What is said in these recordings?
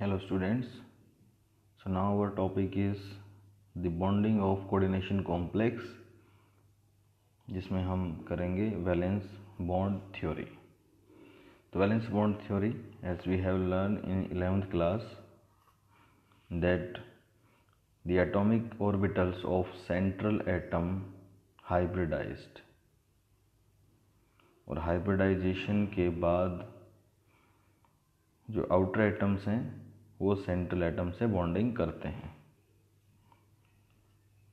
Hello students, so now our topic is the bonding of coordination complex, जिसमें हम करेंगे valence bond theory. तो valence bond theory, as we have learned in 11th class, that the atomic orbitals of central atom hybridized, और hybridisation के बाद जो outer atoms हैं वो सेंट्रल एटम से बॉन्डिंग करते हैं.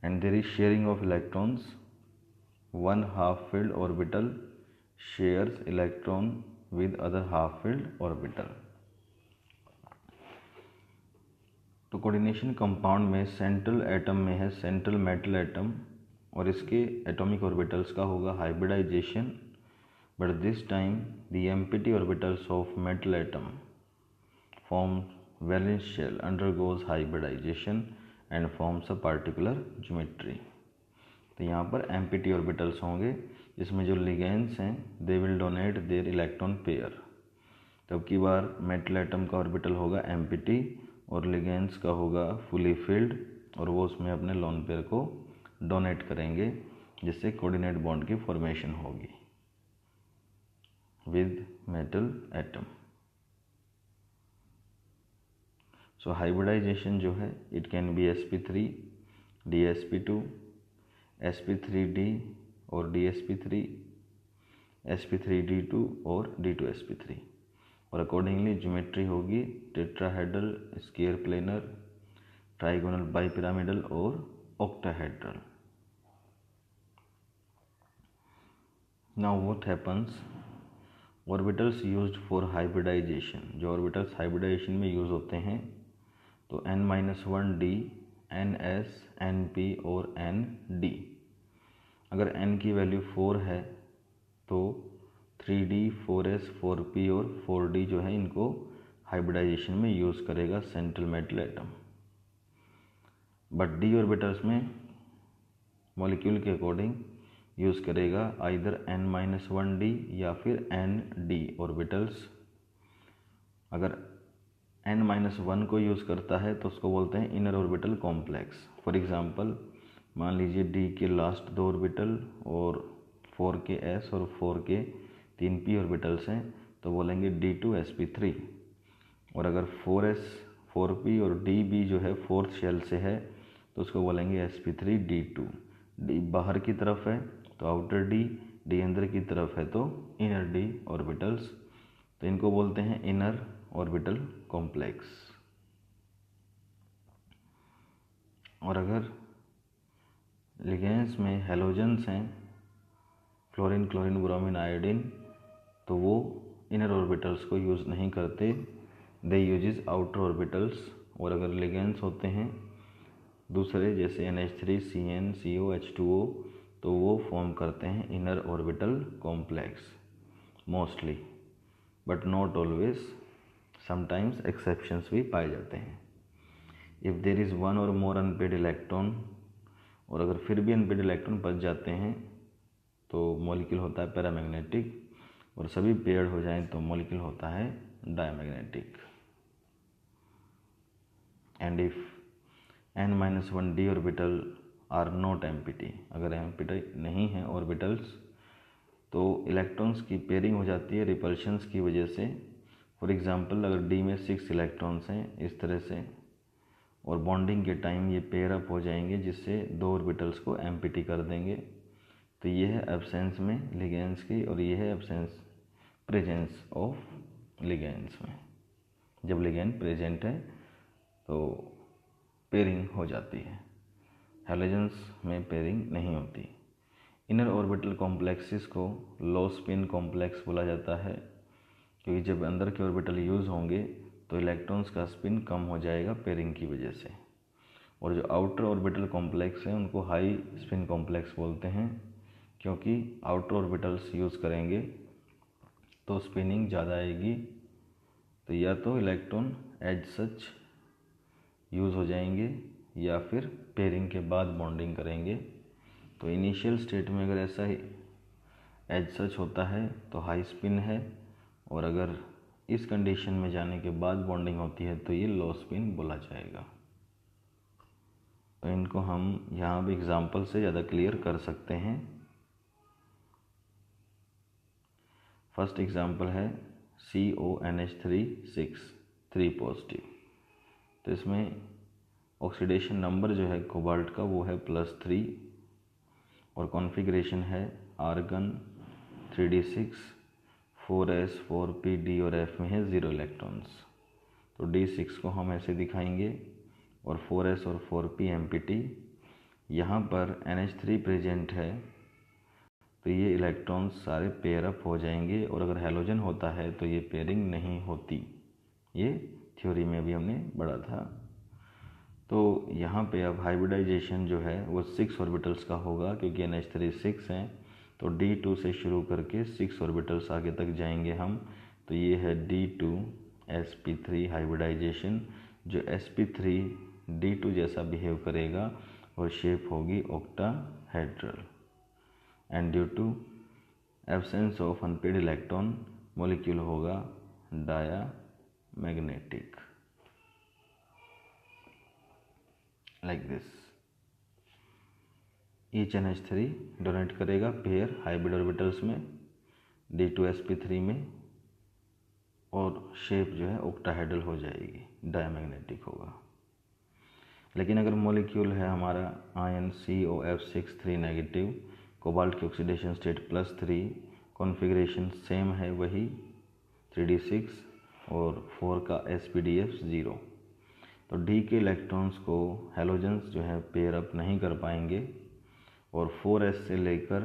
And there is sharing of electrons. One half filled orbital shares electron with other half filled orbital. तो कोऑर्डिनेशन कंपाउंड में सेंट्रल एटम में है सेंट्रल मेटल एटम, और इसके एटॉमिक ऑर्बिटल्स का होगा hybridisation. But this time the empty orbitals of metal atom forms valence shell, undergoes hybridization and forms a particular geometry. तो यहाँ पर एम्प्टी ऑर्बिटल्स होंगे जिसमें जो लिगेंड्स हैं they will donate there electron pair. तब की बार मेटल एटम का ऑर्बिटल होगा एम्प्टी और लिगेंड्स का होगा फुली फिल्ड, और वो उसमें अपने लोन पेयर को डोनेट करेंगे, जिससे कोऑर्डिनेट बॉन्ड की फॉर्मेशन होगी with metal atom. So hybridisation जो है it can be sp3, dsp2, sp3d और dsp3, sp3d2 और d2sp3. और अकॉर्डिंगली ज्योमेट्री होगी tetrahedral, square planar, trigonal, bipyramidal और octahedral. Now what happens, orbitals used for hybridization. जो ऑर्बिटल्स हाइब्रिडाइजेशन में use होते हैं तो n-1d, ns, np और nd. अगर n की वैल्यू 4 है तो 3d, 4s, 4p और 4d जो है इनको हाइब्रिडाइजेशन में यूज़ करेगा central metal atom. But D orbitals में मॉलिक्यूल के अकॉर्डिंग यूज़ करेगा आइदर n-1d या फिर nd ऑर्बिटल्स. अगर n-1 को यूज़ करता है तो उसको बोलते हैं inner orbital complex. For example मान लीजिए d के लास्ट 2 ऑर्बिटल और 4 के s और 4 के 3 p ऑर्बिटल्स हैं तो बोलेंगे d2sp3. और अगर 4s, 4p और db जो है फोर्थ शेल से है तो उसको बोलेंगे sp3d2. d बाहर की तरफ है तो आउटर d अंदर की तरफ है तो इनर d ऑर्बिटल्स. तो इनको बोलते हैं इनर ऑर्बिटल कॉम्प्लेक्स. और अगर लिगेंड्स में हेलोजन्स हैं फ्लोरीन, क्लोरीन, ब्रोमीन, आयोडीन, तो वो इनर ऑर्बिटल्स को यूज़ नहीं करते, दे यूजेस आउटर ऑर्बिटल्स. और अगर लिगेंड्स होते हैं दूसरे जैसे NH3, CN, CO, H2O, तो वो फॉर्म करते हैं inner orbital complex mostly, but not always. Sometimes exceptions भी पाए जाते हैं. इफ़ देर इज़ वन और मोर अनपेड इलेक्ट्रॉन, और अगर फिर भी अनपेड इलेक्ट्रॉन बच जाते हैं तो मॉलिक्यूल होता है पैरामैग्नेटिक, और सभी पेयर्ड हो जाएं तो मॉलिक्यूल होता है diamagnetic. And if n-1d orbital are not empty, अगर एम्प्टी नहीं है ऑर्बिटल्स तो इलेक्ट्रॉन्स की पेयरिंग हो जाती है रिपल्शंस की वजह से. फॉर एग्जांपल अगर d में 6 इलेक्ट्रॉन्स हैं इस तरह से, और बॉन्डिंग के टाइम ये पेयर अप हो जाएंगे जिससे 2 ऑर्बिटल्स को एम्प्टी कर देंगे. तो ये है एब्सेंस में लिगेंड्स की, और ये है एब्सेंस प्रेजेंस ऑफ लिगेंड्स में. जब लिगेंड प्रेजेंट है तो पेयरिंग हो जाती है, हैलोजन्स में पेयरिंग नहीं होती. इनर ऑर्बिटल कॉम्प्लेक्सेस को लो स्पिन कॉम्प्लेक्स बोला जाता है, क्योंकि जब अंदर के ऑर्बिटल यूज़ होंगे तो इलेक्ट्रॉन्स का स्पिन कम हो जाएगा पेयरिंग की वजह से. और जो आउटर ऑर्बिटल कॉम्प्लेक्स हैं उनको हाई स्पिन कॉम्प्लेक्स बोलते हैं, क्योंकि आउटर ऑर्बिटल्स यूज़ करेंगे तो स्पिनिंग ज़्यादा आएगी. तो या तो इलेक्ट्रॉन एज सच यूज़ हो जाएंगे या फिर पेयरिंग के बाद बॉन्डिंग करेंगे. तो इनिशियल स्टेट में अगर ऐसा ही एज सच होता है तो हाई स्पिन है, और अगर इस कंडीशन में जाने के बाद बॉन्डिंग होती है तो ये लो स्पिन बोला जाएगा। तो इनको हम यहाँ भी एग्जाम्पल से ज़्यादा क्लियर कर सकते हैं। फर्स्ट एग्जाम्पल है CONH3 3 पॉजिटिव। तो इसमें ऑक्सीडेशन नंबर जो है कोबाल्ट का वो है +3 और कॉन्फ़िगरेशन है argon 3d6 4s 4p d और f में है 0 इलेक्ट्रॉन्स। तो d6 को हम ऐसे दिखाएंगे और 4s और 4p एम्प्टी। यहाँ पर NH3 प्रेजेंट है तो ये इलेक्ट्रॉन्स सारे पेयर अप हो जाएंगे, और अगर हैलोजन होता है तो ये पेयरिंग नहीं होती। ये थ्योरी में भी हमने पढ़ा था। तो यहाँ पे अब हाइब्रिडाइजेशन जो है वो 6 ऑर्बिटल्स का होगा, क्योंकि NH3 6 हैं तो D2 से शुरू करके 6 ऑर्बिटल्स आगे तक जाएंगे हम। तो ये है D2 sp3 हाइब्रिडाइजेशन, जो sp3 D2 जैसा बिहेव करेगा और शेप होगी octahedral. And due to absence of unpaired electron molecule होगा diamagnetic, like this. Each NH3 donate करेगा पेयर हाइब्रिड ऑर्बिटल्स में D2 sp3 में, और शेप जो है ऑक्टाहेड्रल हो जाएगी, डायामैग्नेटिक होगा। लेकिन अगर मॉलिक्यूल है हमारा आयन COF6 3 नेगेटिव, कोबाल्ट की ऑक्सीडेशन स्टेट +3, कॉन्फ़िगरेशन सेम है वही 3d6 और 4 का sp_df 0, तो D के इलेक्ट्रॉन्स को हैलोजेंस जो है पेयर अप नहीं कर पाएंगे, और 4s से लेकर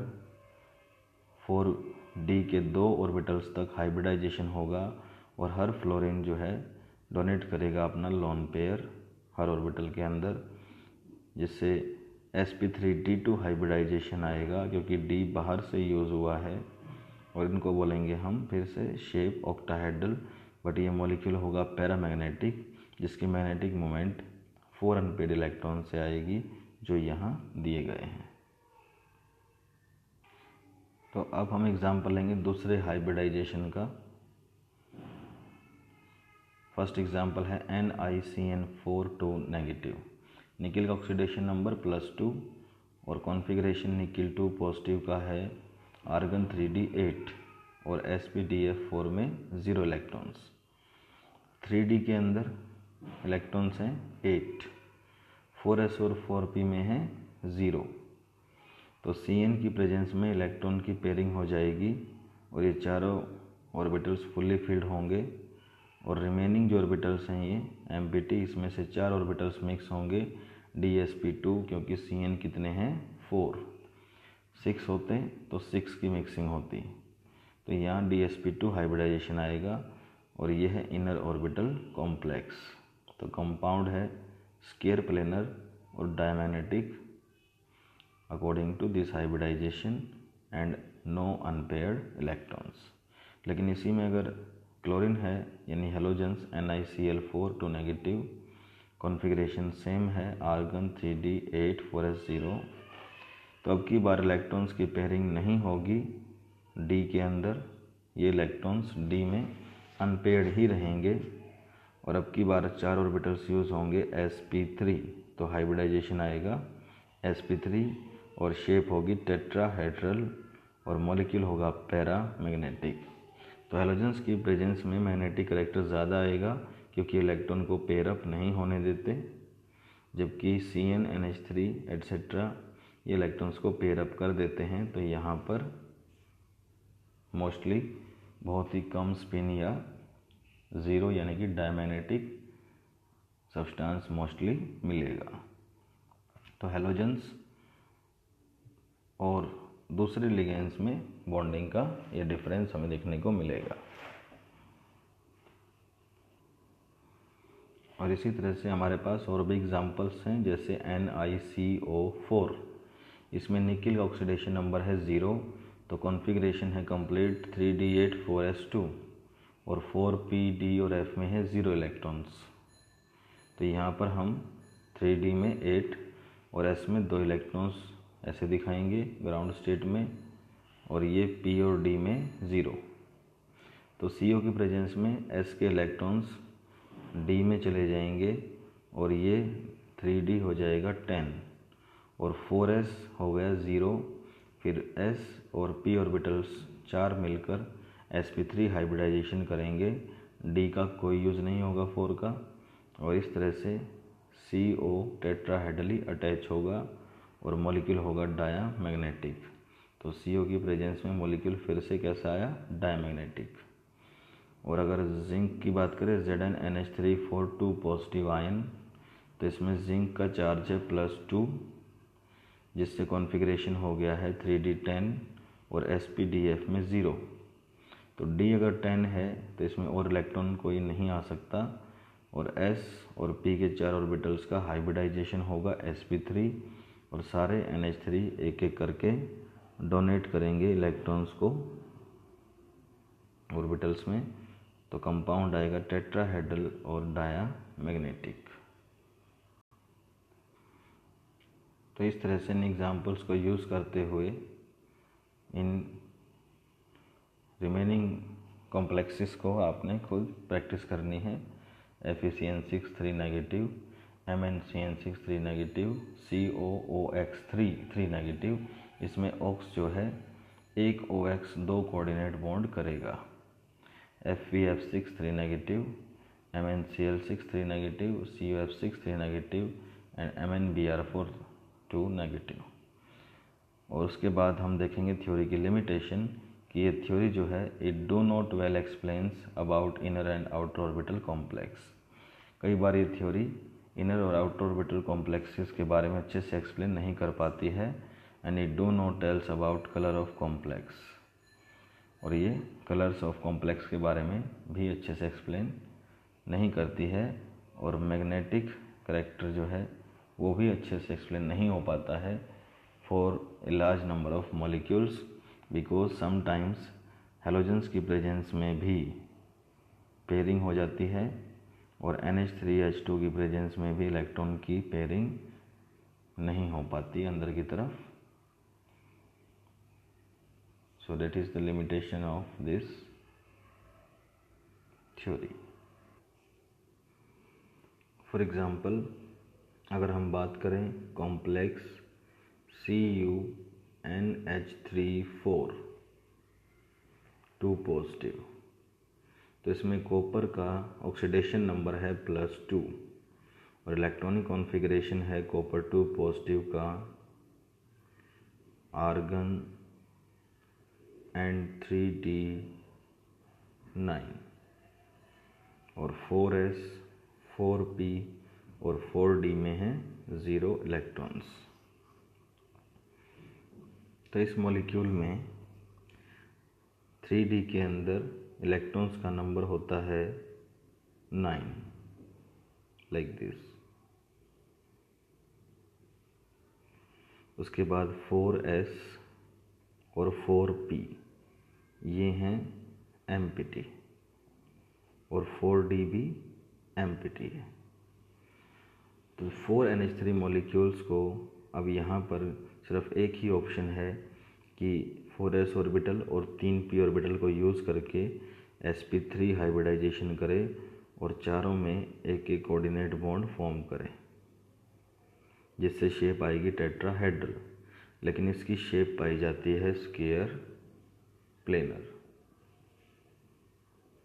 4d के 2 ऑर्बिटल्स तक हाइब्रिडाइजेशन होगा, और हर फ्लोरीन जो है डोनेट करेगा अपना लोन पेयर हर ऑर्बिटल के अंदर, जिससे sp3d2 हाइब्रिडाइजेशन आएगा, क्योंकि D बाहर से यूज़ हुआ है। और इनको बोलेंगे हम फिर से शेप ऑक्टाहेड्रल, बट ये मॉलिक्यूल होगा पैरामैग्नेटिक, जिसकी मैग्नेटिक मोमेंट 4 अनपेड इलेक्ट्रॉन से आएगी, जो यहाँ दिए गए हैं। तो अब हम एग्जाम्पल लेंगे दूसरे हाइब्रिडाइजेशन का। फर्स्ट एग्जाम्पल है NiCN4 2 नेगेटिव। निकिल का ऑक्सीडेशन नंबर +2 और कॉन्फ़िगरेशन निकिल 2 पॉजिटिव का है आर्गन 3d8 और sp_df 4 में 0 इलेक्ट्रॉन्स। 3d के अंदर इलेक्ट्रॉन्स हैं 8, 4s और 4p में है 0। तो Cn की प्रेजेंस में इलेक्ट्रॉन की पेयरिंग हो जाएगी, और ये चारों ऑर्बिटल्स फुल्ली फिल्ड होंगे, और रिमेनिंग जो ऑर्बिटल्स हैं ये एम्प्टी, इसमें से 4 ऑर्बिटल्स मिक्स होंगे dsp2, क्योंकि Cn कितने हैं 4, 6 होते तो 6 की मिक्सिंग होती। तो यहाँ dsp2 हाइब्रिडाइजेशन आएगा, और ये है इनर ऑर्बिटल कॉम्प्लेक्स। तो कंपाउंड है स्केयर प्लेनर और diamagnetic according to this hybridisation and no unpaired electrons. लेकिन इसी में अगर क्लोरीन है यानी halogens NiCl4 2 negative, configuration same है आर्गन 3d8 4s 0। तो अब की बार इलेक्ट्रॉन्स की पेयरिंग नहीं होगी D के अंदर, ये इलेक्ट्रॉन्स D में अनपेयर्ड ही रहेंगे, और अब की बार 4 ऑर्बिटल्स यूज़ होंगे sp3। तो हाइब्रिडाइजेशन आएगा sp3 और शेप होगी टेट्राहेड्रल, और मॉलिक्यूल होगा पैरामैग्नेटिक। तो हैलोजेंस की प्रेजेंस में मैग्नेटिक कैरेक्टर ज़्यादा आएगा, क्योंकि इलेक्ट्रॉन को पेयर अप नहीं होने देते, जबकि Cn NH3 एट्सेट्रा ये इलेक्ट्रॉन्स को पेयर अप कर देते हैं। तो यहाँ पर मोस्टली बहुत ही कम स्पिन या 0 यानी कि डायमैग्नेटिक सब्सटेंस मोस्टली मिलेगा। तो हैलोजेंस और दूसरे लिगेंड्स में बॉन्डिंग का ये डिफरेंस हमें देखने को मिलेगा। और इसी तरह से हमारे पास और भी एग्जांपल्स हैं, जैसे NiCO4। इसमें निकिल का ऑक्सीडेशन नंबर है 0, तो कॉन्फ़िगरेशन है कंप्लीट 3d8 4s2 और 4p d और f में है 0 इलेक्ट्रॉन्स। तो यहाँ पर हम 3d में 8 और s में 2 इलेक्ट्रॉन्स ऐसे दिखाएंगे ग्राउंड स्टेट में, और ये p और d में 0। तो CO की प्रेजेंस में S के इलेक्ट्रॉन्स D में चले जाएंगे और ये 3D हो जाएगा 10 और 4s हो गया 0। फिर S और P ऑर्बिटल्स 4 मिलकर sp3 हाइब्रिडाइजेशन करेंगे, D का कोई यूज़ नहीं होगा 4 का, और इस तरह से CO टेट्राहेड्रली अटैच होगा और मॉलिक्यूल होगा डायामैग्नेटिक। तो CO की प्रेजेंस में मॉलिक्यूल फिर से कैसा आया, डायामैग्नेटिक। और अगर जिंक की बात करें ZnNH3 पॉजिटिव आयन, तो इसमें जिंक का चार्ज है +2, जिससे कॉन्फ़िगरेशन हो गया है 3D10 और sp_df में 0। तो D अगर 10 है तो इसमें और इलेक्ट्रॉन कोई नहीं आ सकता और S और P के 4 ऑर्बिटल्स का हाइब्रिडाइजेशन होगा sp3 और सारे NH3 एक एक करके डोनेट करेंगे इलेक्ट्रॉन्स को ऑर्बिटल्स में, तो कंपाउंड आएगा टेट्राहेड्रल और डायामैग्नेटिक। तो इस तरह से इन एग्जाम्पल्स को यूज़ करते हुए इन रिमेनिंग कॉम्प्लेक्सेस को आपने खुद प्रैक्टिस करनी है। FeCN6 3 negative, MnCN6 3 negative, COOX 3 negative, इसमें OX जो है एक OX 2 कोऑर्डिनेट बॉन्ड करेगा। FeF6 3 negative, MnCl6 3 negative, COF6 3 negative and MnBr4 2 negative. और उसके बाद हम देखेंगे थ्योरी की लिमिटेशन कि ये थ्योरी जो है it do not well explains about inner and outer orbital complex. कई बार ये थ्योरी इनर और आउटर ऑर्बिटल कॉम्प्लेक्सेस के बारे में अच्छे से एक्सप्लेन नहीं कर पाती है and it do not tells about colour of complex, और ये कलर्स ऑफ कॉम्प्लेक्स के बारे में भी अच्छे से एक्सप्लेन नहीं करती है, और मैग्नेटिक करेक्टर जो है वो भी अच्छे से एक्सप्लेन नहीं हो पाता है for a large number of molecules, because sometimes halogens की प्रेजेंस में भी पेयरिंग हो जाती है और NH3H2 की प्रेजेंस में भी इलेक्ट्रॉन की पेयरिंग नहीं हो पाती अंदर की तरफ। So that is the limitation of this theory. For example अगर हम बात करें कॉम्प्लेक्स CuNH3 2 पॉजिटिव, तो इसमें कॉपर का ऑक्सीडेशन नंबर है +2 और इलेक्ट्रॉनिक कॉन्फ़िगरेशन है कॉपर 2 पॉजिटिव का आर्गन N3D9 और 4s 4p और 4d में है 0 इलेक्ट्रॉन्स। तो इस मॉलिक्यूल में 3d के अंदर इलेक्ट्रॉन्स का नंबर होता है 9 लाइक दिस। उसके बाद 4s और 4p ये हैं एम्प्टी और 4d भी एम्प्टी है। तो 4NH3 मॉलिक्यूल्स को अब यहाँ पर सिर्फ एक ही ऑप्शन है कि 4s ऑर्बिटल और 3p ऑर्बिटल को यूज़ करके sp3 हाइब्रिडाइजेशन करे और चारों में एक एक कोऑर्डिनेट बॉन्ड फॉर्म करे, जिससे शेप आएगी टेट्राहेड्रल, लेकिन इसकी शेप पाई जाती है स्क्वायर प्लेनर।